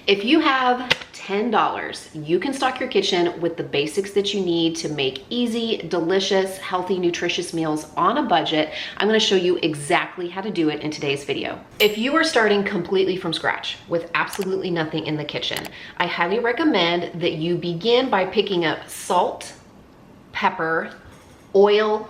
If you have $10, you can stock your kitchen with the basics that you need to make easy, delicious, healthy, nutritious meals on a budget. I'm gonna show you exactly how to do it in today's video. If you are starting completely from scratch with absolutely nothing in the kitchen, I highly recommend that you begin by picking up salt, pepper, oil,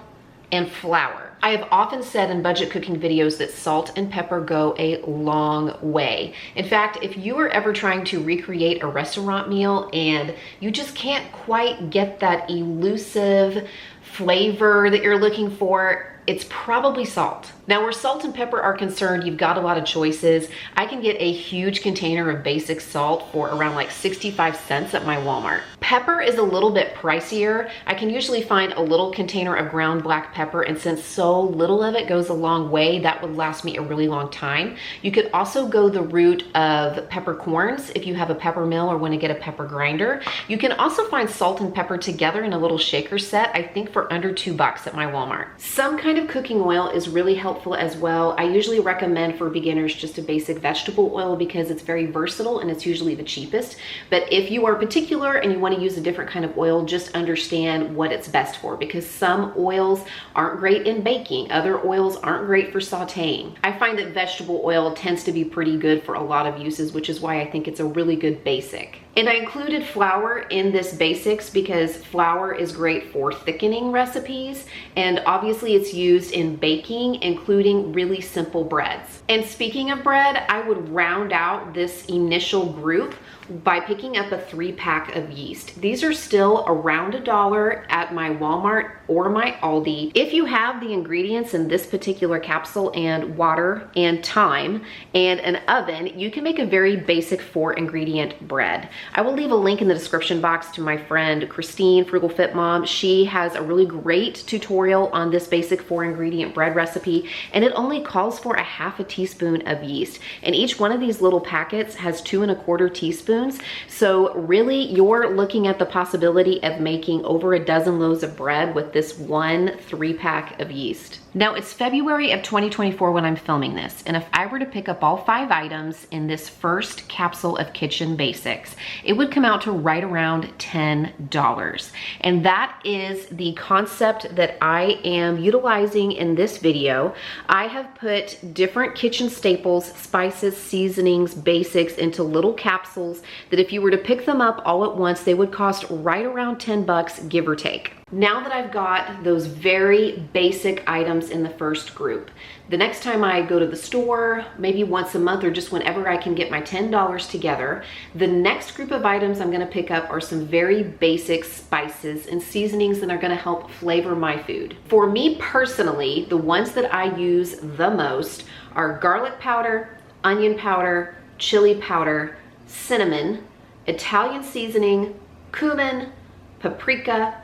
and flour. I have often said in budget cooking videos that salt and pepper go a long way. In fact, if you are ever trying to recreate a restaurant meal and you just can't quite get that elusive flavor that you're looking for, it's probably salt. Now, where salt and pepper are concerned, you've got a lot of choices. I can get a huge container of basic salt for around like 65 cents at my Walmart. Pepper is a little bit pricier. I can usually find a little container of ground black pepper, and since so little of it goes a long way, that would last me a really long time. You could also go the route of peppercorns if you have a pepper mill or want to get a pepper grinder. You can also find salt and pepper together in a little shaker set, I think for under $2 at my Walmart. Some kind of cooking oil is really helpful as well. I usually recommend for beginners just a basic vegetable oil because it's very versatile and it's usually the cheapest. But if you are particular and you want to use a different kind of oil, just understand what it's best for, because some oils aren't great in baking. Other oils aren't great for sauteing. I find that vegetable oil tends to be pretty good for a lot of uses, which is why I think it's a really good basic. And I included flour in this basics because flour is great for thickening recipes, and obviously it's used in baking, including really simple breads. And speaking of bread, I would round out this initial group by picking up a 3-pack of yeast. These are still around $1 at my Walmart or my Aldi. If you have the ingredients in this particular capsule and water and thyme and an oven, you can make a very basic 4-ingredient bread. I will leave a link in the description box to my friend Christine, Frugal Fit Mom. She has a really great tutorial on this basic 4-ingredient bread recipe, and it only calls for a half a teaspoon of yeast. And each one of these little packets has 2 1/4 teaspoons. So really you're looking at the possibility of making over a dozen loaves of bread with this one 3-pack of yeast. Now it's February of 2024 when I'm filming this, and if I were to pick up all 5 items in this first capsule of kitchen basics, it would come out to right around $10. And that is the concept that I am utilizing in this video. I have put different kitchen staples, spices, seasonings, basics into little capsules that if you were to pick them up all at once, they would cost right around $10, give or take. Now that I've got those very basic items in the first group, the next time I go to the store, maybe once a month or just whenever I can get my $10 together, the next group of items I'm gonna pick up are some very basic spices and seasonings that are gonna help flavor my food. For me personally, the ones that I use the most are garlic powder, onion powder, chili powder, cinnamon, Italian seasoning, cumin, paprika,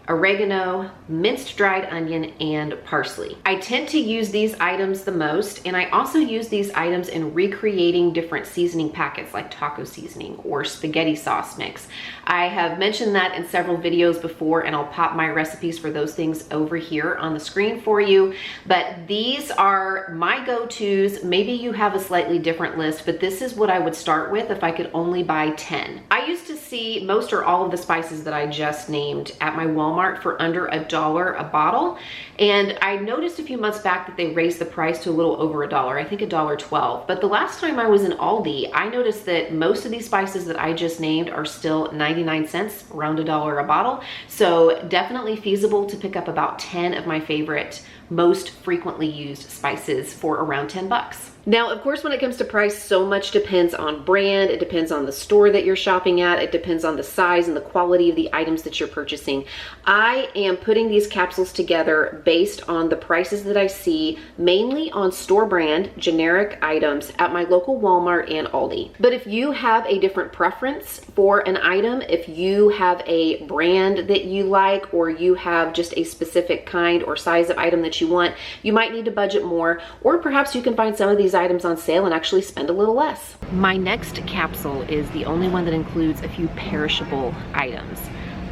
oregano, minced dried onion, and parsley. I tend to use these items the most, and I also use these items in recreating different seasoning packets like taco seasoning or spaghetti sauce mix. I have mentioned that in several videos before, and I'll pop my recipes for those things over here on the screen for you. But these are my go-tos. Maybe you have a slightly different list, but this is what I would start with if I could only buy 10. I used to see most or all of the spices that I just named at my Walmart for under $1 a bottle, and I noticed a few months back that they raised the price to a little over $1, I think $1.12. But the last time I was in Aldi, I noticed that most of these spices that I just named are still 99 cents, around $1 a bottle. So definitely feasible to pick up about 10 of my favorite, most frequently used spices for around $10. Now, of course, when it comes to price, so much depends on brand. It depends on the store that you're shopping at. It depends on the size and the quality of the items that you're purchasing. I am putting these capsules together based on the prices that I see, mainly on store brand generic items at my local Walmart and Aldi. But if you have a different preference for an item, if you have a brand that you like, or you have just a specific kind or size of item that you want, you might need to budget more, or perhaps you can find some of these items on sale and actually spend a little less. My next capsule is the only one that includes a few perishable items: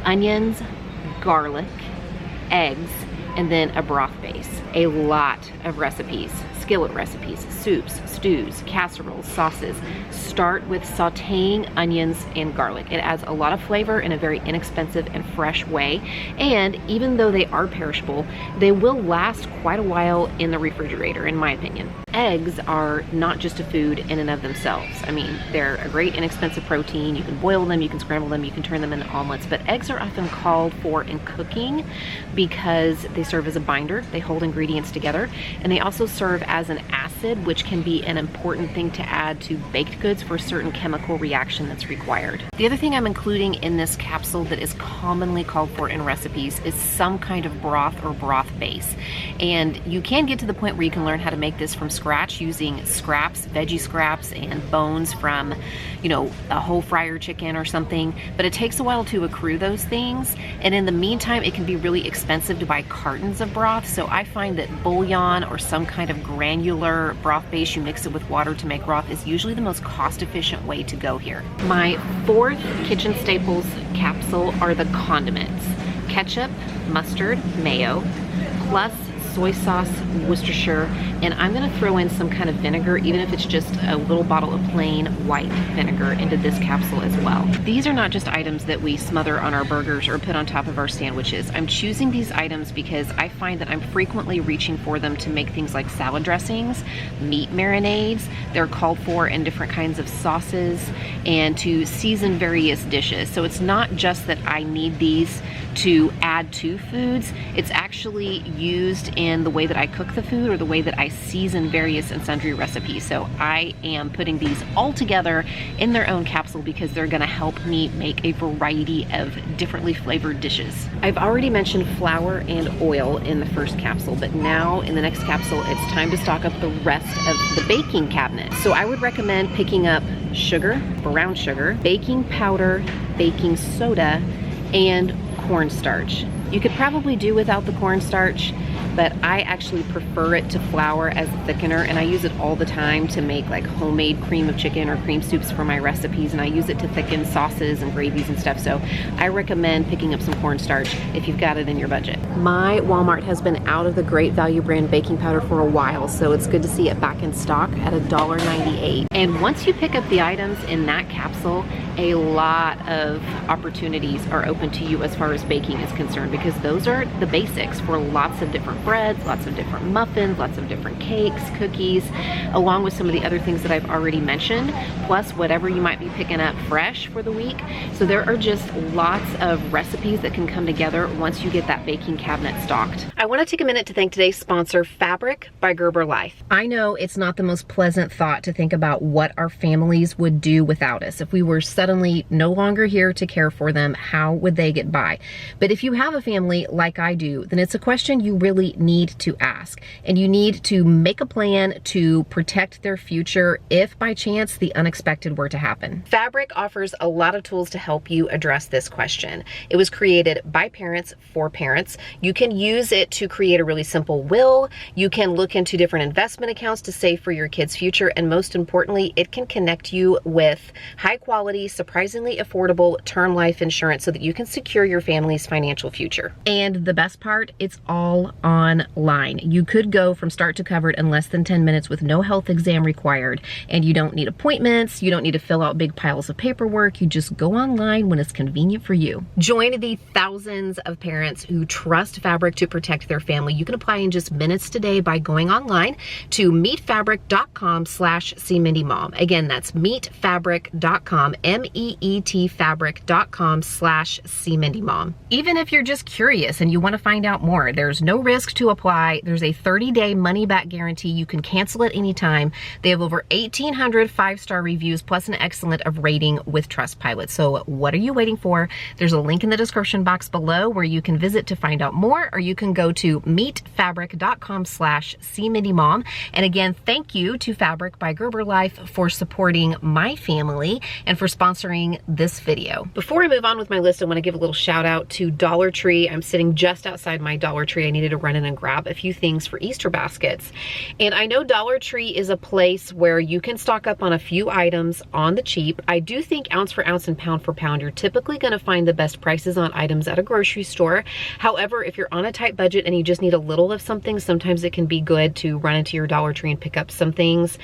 onions, garlic, eggs, and then a broth base. A lot of recipes, skillet recipes, soups, stews, casseroles, sauces, start with sauteing onions and garlic. It adds a lot of flavor in a very inexpensive and fresh way. And even though they are perishable, they will last quite a while in the refrigerator, in my opinion. Eggs are not just a food in and of themselves. I mean, they're a great inexpensive protein. You can boil them, you can scramble them, you can turn them into omelets, but eggs are often called for in cooking because they serve as a binder. They hold ingredients together, and they also serve as an acid, which can be an important thing to add to baked goods for a certain chemical reaction that's required. The other thing I'm including in this capsule that is commonly called for in recipes is some kind of broth or broth base. And you can get to the point where you can learn how to make this from scratch using scraps, veggie scraps, and bones from, you know, a whole fryer chicken or something, but it takes a while to accrue those things. And in the meantime, it can be really expensive to buy cartons of broth. So I find that bouillon or some kind of granular broth base, you mix it with water to make broth, is usually the most cost-efficient way to go here. My fourth kitchen staples capsule are the condiments. Ketchup, mustard, mayo, plus soy sauce, Worcestershire, and I'm gonna throw in some kind of vinegar, even if it's just a little bottle of plain white vinegar, into this capsule as well. These are not just items that we smother on our burgers or put on top of our sandwiches. I'm choosing these items because I find that I'm frequently reaching for them to make things like salad dressings, meat marinades. They're called for in different kinds of sauces, and to season various dishes. So it's not just that I need these to add to foods, it's actually used in the way that I cook the food or the way that I season various and sundry recipes. So I am putting these all together in their own capsule because they're gonna help me make a variety of differently flavored dishes. I've already mentioned flour and oil in the first capsule, but now in the next capsule, it's time to stock up the rest of the baking cabinet. So I would recommend picking up sugar, brown sugar, baking powder, baking soda, and cornstarch. You could probably do without the cornstarch, but I actually prefer it to flour as a thickener, and I use it all the time to make like homemade cream of chicken or cream soups for my recipes, and I use it to thicken sauces and gravies and stuff. So I recommend picking up some cornstarch if you've got it in your budget. My Walmart has been out of the Great Value brand baking powder for a while, so it's good to see it back in stock at $1.98. And once you pick up the items in that capsule, a lot of opportunities are open to you as far as baking is concerned, because those are the basics for lots of different breads, lots of different muffins, lots of different cakes, cookies, along with some of the other things that I've already mentioned, plus whatever you might be picking up fresh for the week. So there are just lots of recipes that can come together once you get that baking cabinet stocked. I want to take a minute to thank today's sponsor, Fabric by Gerber Life. I know it's not the most pleasant thought to think about what our families would do without us. If we were suddenly no longer here to care for them, how would they get by? But if you have a family like I do, then it's a question you really need to ask, and you need to make a plan to protect their future if by chance the unexpected were to happen. Fabric offers a lot of tools to help you address this question. It was created by parents for parents. You can use it to create a really simple will. You can look into different investment accounts to save for your kids' future, and most importantly, it can connect you with high quality, surprisingly affordable term life insurance so that you can secure your family's financial future. And the best part, it's all online. You could go from start to covered in less than 10 minutes with no health exam required, and you don't need appointments, you don't need to fill out big piles of paperwork, you just go online when it's convenient for you. Join the thousands of parents who trust Fabric to protect their family. You can apply in just minutes today by going online to meetfabric.com/cmindymom. Again, that's meetfabric.com, MEET fabric.com/cmindymom. Even if you're just curious and you want to find out more, there's no risk to apply. There's a 30-day money-back guarantee. You can cancel at any time. They have over 1,800 5-star reviews plus an excellent of rating with Trustpilot. So what are you waiting for? There's a link in the description box below where you can visit to find out more, or you can go to meetfabric.com/cmindymom. And again, thank you to Fabric by Gerber Life for supporting my family and for sponsoring this video. Before I move on with my list, I want to give a little shout out to Dollar Tree. I'm sitting just outside my Dollar Tree. I needed to run in and grab a few things for Easter baskets. And I know Dollar Tree is a place where you can stock up on a few items on the cheap. I do think ounce for ounce and pound for pound, you're typically gonna find the best prices on items at a grocery store. However, if you're on a tight budget and you just need a little of something, sometimes it can be good to run into your Dollar Tree and pick up some things.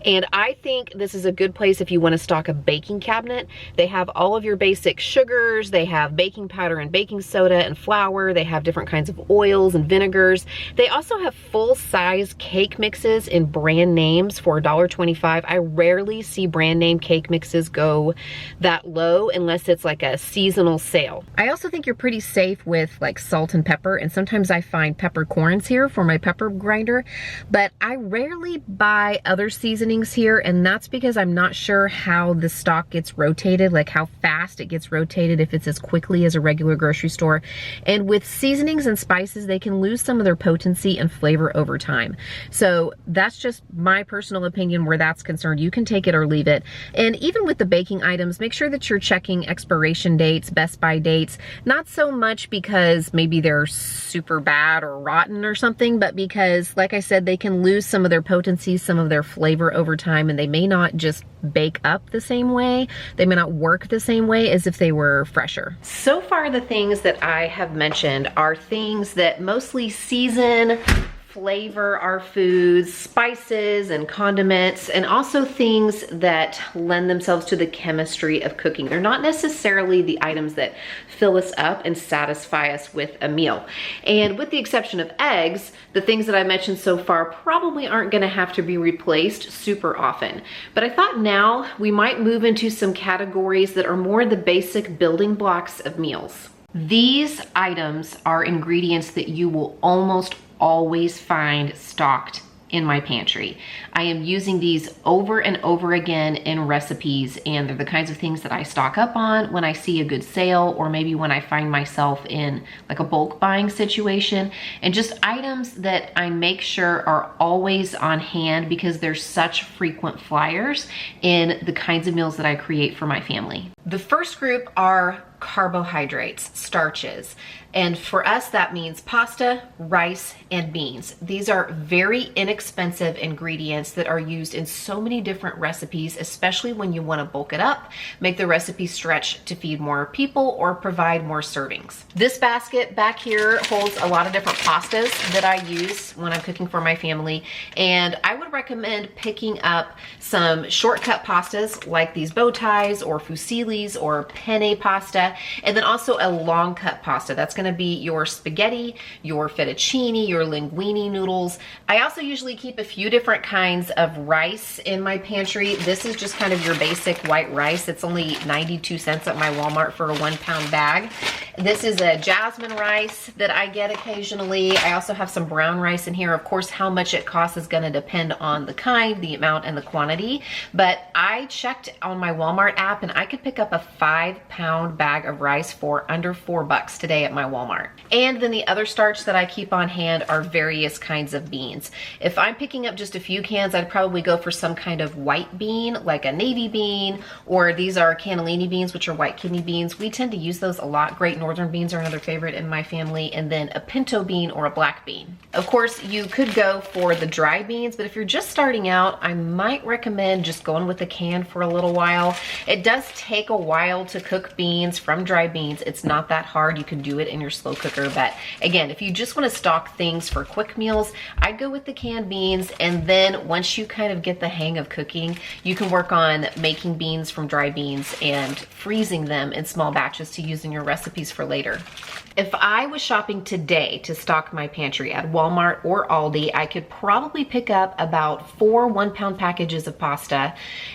And I think this is a good place if you wanna stock a baking cabinet. They have all of your basic sugars, they have baking powder and baking soda and flour, they have different kinds of oils and vinegars. They also have full-size cake mixes in brand names for $1.25. I rarely see brand name cake mixes go that low unless it's like a seasonal sale. I also think you're pretty safe with like salt and pepper, and sometimes I find peppercorns here for my pepper grinder, but I rarely buy other seasonings here, and that's because I'm not sure how the stock gets rotated, like how fast it gets rotated, if it's as quickly as a regular grocery store. And with seasonings and spices, they can lose some of their potency and flavor over time. So that's just my personal opinion where that's concerned. You can take it or leave it. And even with the baking items, make sure that you're checking expiration dates, best by dates, not so much because maybe they're super bad or rotten or something, but because, like I said, they can lose some of their potency, some of their flavor over time, and they may not just bake up the same way. They may not work the same way as if they were fresher. So far, the things that I have mentioned are things that mostly season, flavor our foods, spices and condiments, and also things that lend themselves to the chemistry of cooking. They're not necessarily the items that fill us up and satisfy us with a meal. And with the exception of eggs, the things that I mentioned so far probably aren't gonna have to be replaced super often. But I thought now we might move into some categories that are more the basic building blocks of meals. These items are ingredients that you will almost always find stocked in my pantry. I am using these over and over again in recipes, and they're the kinds of things that I stock up on when I see a good sale, or maybe when I find myself in like a bulk buying situation, and just items that I make sure are always on hand because they're such frequent flyers in the kinds of meals that I create for my family. The first group are carbohydrates, starches. And for us, that means pasta, rice, and beans. These are very inexpensive ingredients that are used in so many different recipes, especially when you want to bulk it up, make the recipe stretch to feed more people, or provide more servings. This basket back here holds a lot of different pastas that I use when I'm cooking for my family. And I would recommend picking up some shortcut pastas like these bow ties or fusillis or penne pasta, and then also a long cut pasta. That's going to be your spaghetti, your fettuccine, your linguine noodles. I also usually keep a few different kinds of rice in my pantry. This is just kind of your basic white rice. It's only 92 cents at my Walmart for a 1 pound bag. This is a jasmine rice that I get occasionally. I also have some brown rice in here. Of course, how much it costs is going to depend on the kind, the amount, and the quantity. But I checked on my Walmart app and I could pick up a 5 pound bag of rice for under $4 today at my Walmart. And then the other starch that I keep on hand are various kinds of beans. If I'm picking up just a few cans, I'd probably go for some kind of white bean, like a navy bean, or these are cannellini beans, which are white kidney beans. We tend to use those a lot. Great Northern beans are another favorite in my family, and then a pinto bean or a black bean. Of course, you could go for the dry beans, but if you're just starting out, I might recommend just going with the can for a little while. It does take a while to cook beans from dry beans. It's not that hard. You can do it in your slow cooker, but again, if you just want to stock things for quick meals, I'd go with the canned beans, and then once you kind of get the hang of cooking, you can work on making beans from dry beans and freezing them in small batches to use in your recipes for later. If I was shopping today to stock my pantry at Walmart or Aldi, I could probably pick up about 4 1 pound packages of pasta,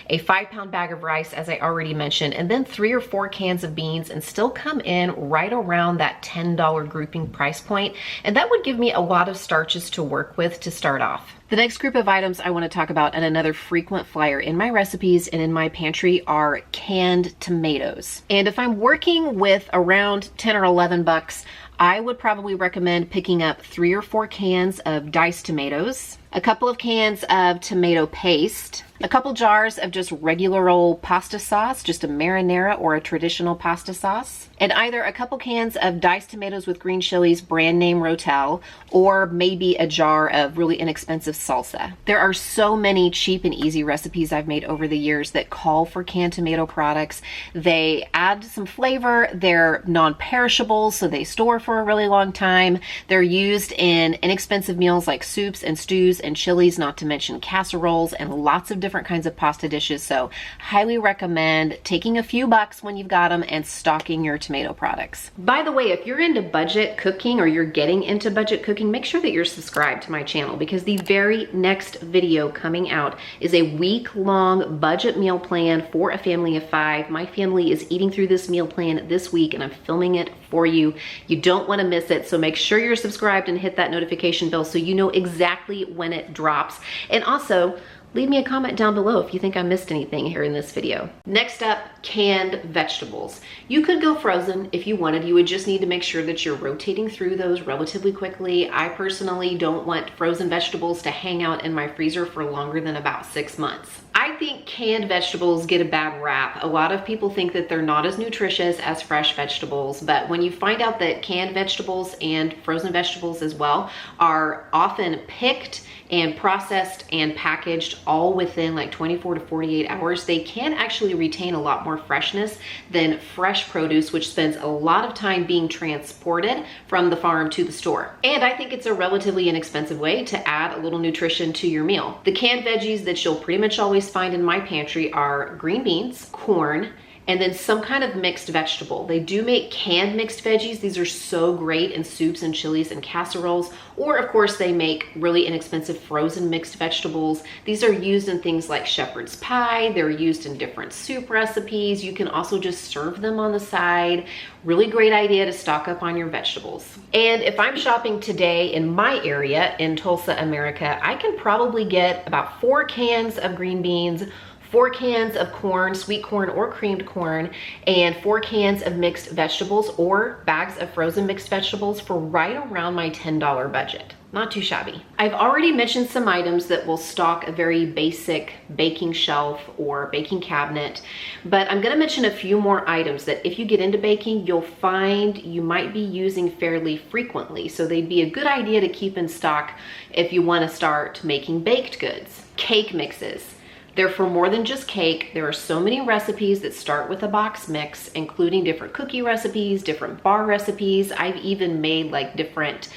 a 5 pound bag of rice, as I already mentioned, and then 3 or 4 cans of beans, and still come in right around that $10 grouping price point. And that would give me a lot of starches to work with to start off. The next group of items I want to talk about, and another frequent flyer in my recipes and in my pantry, are canned tomatoes. And if I'm working with around 10 or 11 bucks, I would probably recommend picking up 3 or 4 cans of diced tomatoes, a couple of cans of tomato paste, a couple jars of just regular old pasta sauce, just a marinara or a traditional pasta sauce, and either a couple cans of diced tomatoes with green chilies, brand name Rotel, or maybe a jar of really inexpensive salsa. There are so many cheap and easy recipes I've made over the years that call for canned tomato products. They add some flavor, they're non-perishables, so they store for a really long time. They're used in inexpensive meals like soups and stews and chilies, not to mention casseroles and lots of different kinds of pasta dishes. So highly recommend taking a few bucks when you've got them and stocking your tomato products. By the way, if you're into budget cooking or you're getting into budget cooking, make sure that you're subscribed to my channel, because the very next video coming out is a week-long budget meal plan for a family of 5. My family is eating through this meal plan this week and I'm filming it for you. You don't want to miss it, so make sure you're subscribed and hit that notification bell so you know exactly when it drops. And also, leave me a comment down below if you think I missed anything here in this video. Next up, canned vegetables. You could go frozen if you wanted. You would just need to make sure that you're rotating through those relatively quickly. I personally don't want frozen vegetables to hang out in my freezer for longer than about 6 months. I think canned vegetables get a bad rap. A lot of people think that they're not as nutritious as fresh vegetables, but when you find out that canned vegetables and frozen vegetables as well are often picked and processed and packaged all within like 24 to 48 hours, they can actually retain a lot more freshness than fresh produce, which spends a lot of time being transported from the farm to the store. And I think it's a relatively inexpensive way to add a little nutrition to your meal. The canned veggies that you'll pretty much always find in my pantry are green beans, corn, and then some kind of mixed vegetable. They do make canned mixed veggies. These are so great in soups and chilies and casseroles. Or of course they make really inexpensive frozen mixed vegetables. These are used in things like shepherd's pie. They're used in different soup recipes. You can also just serve them on the side. Really great idea to stock up on your vegetables. And if I'm shopping today in my area in Tulsa, America, I can probably get about 4 cans of green beans, 4 cans of corn, sweet corn or creamed corn, and 4 cans of mixed vegetables or bags of frozen mixed vegetables for right around my $10 budget. Not too shabby. I've already mentioned some items that will stock a very basic baking shelf or baking cabinet, but I'm gonna mention a few more items that if you get into baking, you'll find you might be using fairly frequently. So they'd be a good idea to keep in stock if you wanna start making baked goods. Cake mixes. They're for more than just cake. There are so many recipes that start with a box mix, including different cookie recipes, different bar recipes. I've even made like different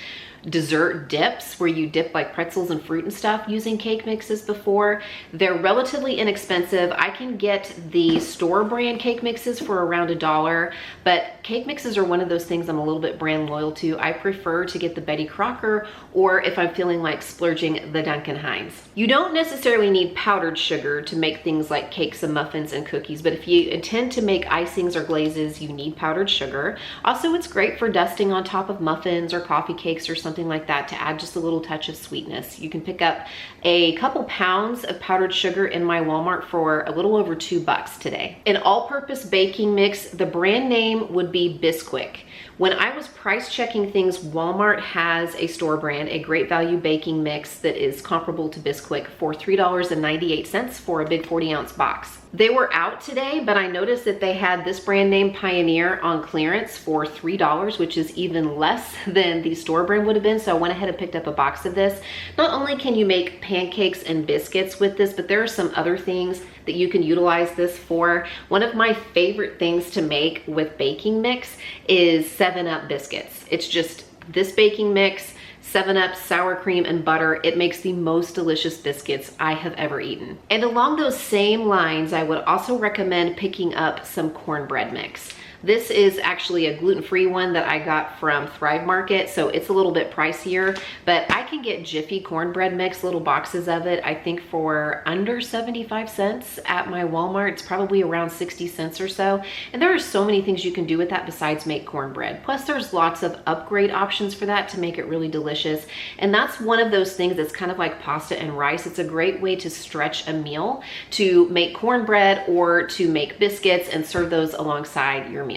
dessert dips where you dip like pretzels and fruit and stuff using cake mixes before. They're relatively inexpensive. I can get the store brand cake mixes for around $1, but cake mixes are one of those things I'm a little bit brand loyal to. I prefer to get the Betty Crocker, or if I'm feeling like splurging, the Duncan Hines. You don't necessarily need powdered sugar to make things like cakes and muffins and cookies, but if you intend to make icings or glazes, you need powdered sugar. Also, it's great for dusting on top of muffins or coffee cakes or something like that to add just a little touch of sweetness. You can pick up a couple pounds of powdered sugar in my Walmart for a little over $2 today. An all-purpose baking mix, the brand name would be Bisquick. When I was price checking things, Walmart has a store brand, a great value baking mix that is comparable to Bisquick for $3.98 for a big 40-ounce box. They were out today, but I noticed that they had this brand name Pioneer on clearance for $3, which is even less than the store brand would have been. So I went ahead and picked up a box of this. Not only can you make pancakes and biscuits with this, but there are some other things that you can utilize this for. One of my favorite things to make with baking mix is 7-Up biscuits. It's just this baking mix, 7-Up, sour cream, and butter. It makes the most delicious biscuits I have ever eaten. And along those same lines, I would also recommend picking up some cornbread mix. This is actually a gluten-free one that I got from Thrive Market, so it's a little bit pricier, but I can get Jiffy cornbread mix, little boxes of it, I think for under 75 cents at my Walmart. It's probably around 60 cents or so. And there are so many things you can do with that besides make cornbread. Plus there's lots of upgrade options for that to make it really delicious. And that's one of those things that's kind of like pasta and rice. It's a great way to stretch a meal, to make cornbread or to make biscuits and serve those alongside your meal.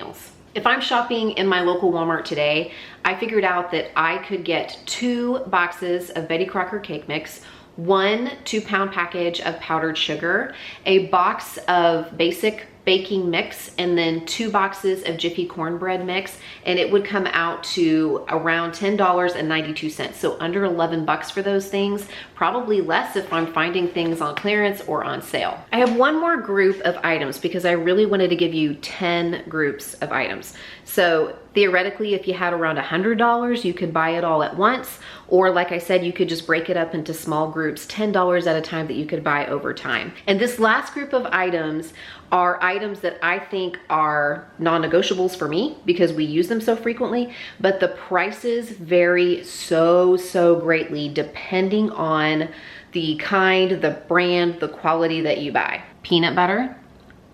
If I'm shopping in my local Walmart today, I figured out that I could get 2 boxes of Betty Crocker cake mix, 1 2-pound package of powdered sugar, a box of basic baking mix, and then 2 boxes of Jiffy cornbread mix, and it would come out to around $10.92. So under 11 bucks for those things, probably less if I'm finding things on clearance or on sale. I have one more group of items because I really wanted to give you 10 groups of items. So theoretically, if you had around $100, you could buy it all at once, or like I said, you could just break it up into small groups, $10 at a time, that you could buy over time. And this last group of items are items that I think are non-negotiables for me because we use them so frequently, but the prices vary so greatly depending on the kind, the brand, the quality that you buy. Peanut butter,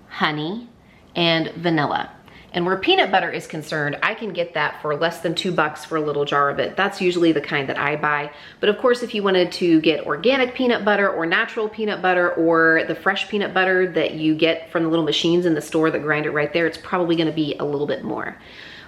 honey, and vanilla. And where peanut butter is concerned, I can get that for less than $2 for a little jar of it. That's usually the kind that I buy. But of course, if you wanted to get organic peanut butter or natural peanut butter or the fresh peanut butter that you get from the little machines in the store that grind it right there, it's probably gonna be a little bit more.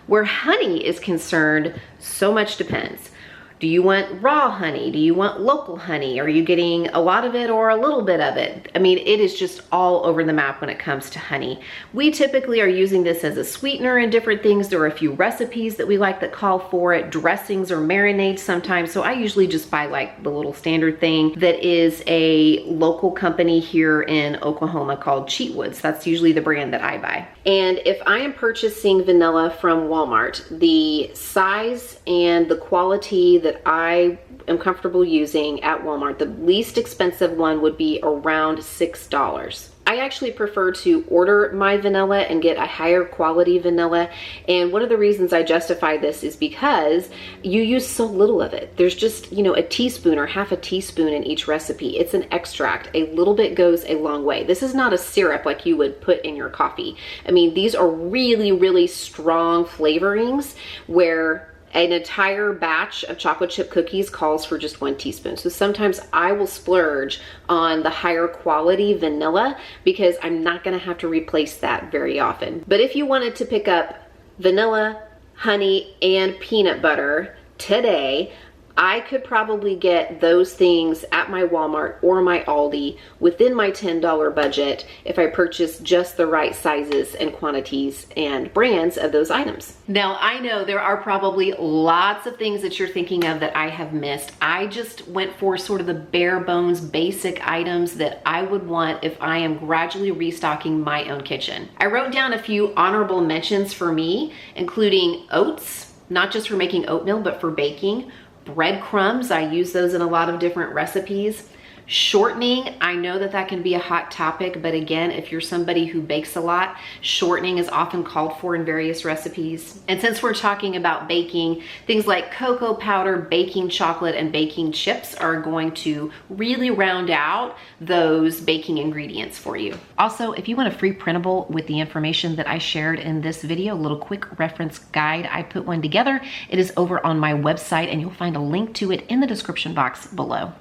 Where honey is concerned, so much depends. Do you want raw honey? Do you want local honey? Are you getting a lot of it or a little bit of it? I mean, it is just all over the map when it comes to honey. We typically are using this as a sweetener in different things. There are a few recipes that we like that call for it, dressings or marinades sometimes. So I usually just buy like the little standard thing that is a local company here in Oklahoma called Cheatwoods. That's usually the brand that I buy. And if I am purchasing vanilla from Walmart, the size and the quality that I am comfortable using at Walmart, the least expensive one would be around $6. I actually prefer to order my vanilla and get a higher quality vanilla. And one of the reasons I justify this is because you use so little of it. There's just, you know, a teaspoon or half a teaspoon in each recipe. It's an extract. A little bit goes a long way. This is not a syrup like you would put in your coffee. I mean, these are really strong flavorings where an entire batch of chocolate chip cookies calls for just 1 teaspoon. So sometimes I will splurge on the higher quality vanilla because I'm not gonna have to replace that very often. But if you wanted to pick up vanilla, honey, and peanut butter today, I could probably get those things at my Walmart or my Aldi within my $10 budget if I purchase just the right sizes and quantities and brands of those items. Now, I know there are probably lots of things that you're thinking of that I have missed. I just went for sort of the bare bones basic items that I would want if I am gradually restocking my own kitchen. I wrote down a few honorable mentions for me, including oats, not just for making oatmeal, but for baking. Breadcrumbs, I use those in a lot of different recipes. Shortening, I know that that can be a hot topic, but again, if you're somebody who bakes a lot, shortening is often called for in various recipes. And since we're talking about baking, things like cocoa powder, baking chocolate, and baking chips are going to really round out those baking ingredients for you. Also, if you want a free printable with the information that I shared in this video, a little quick reference guide, I put one together. It is over on my website, and you'll find a link to it in the description box below.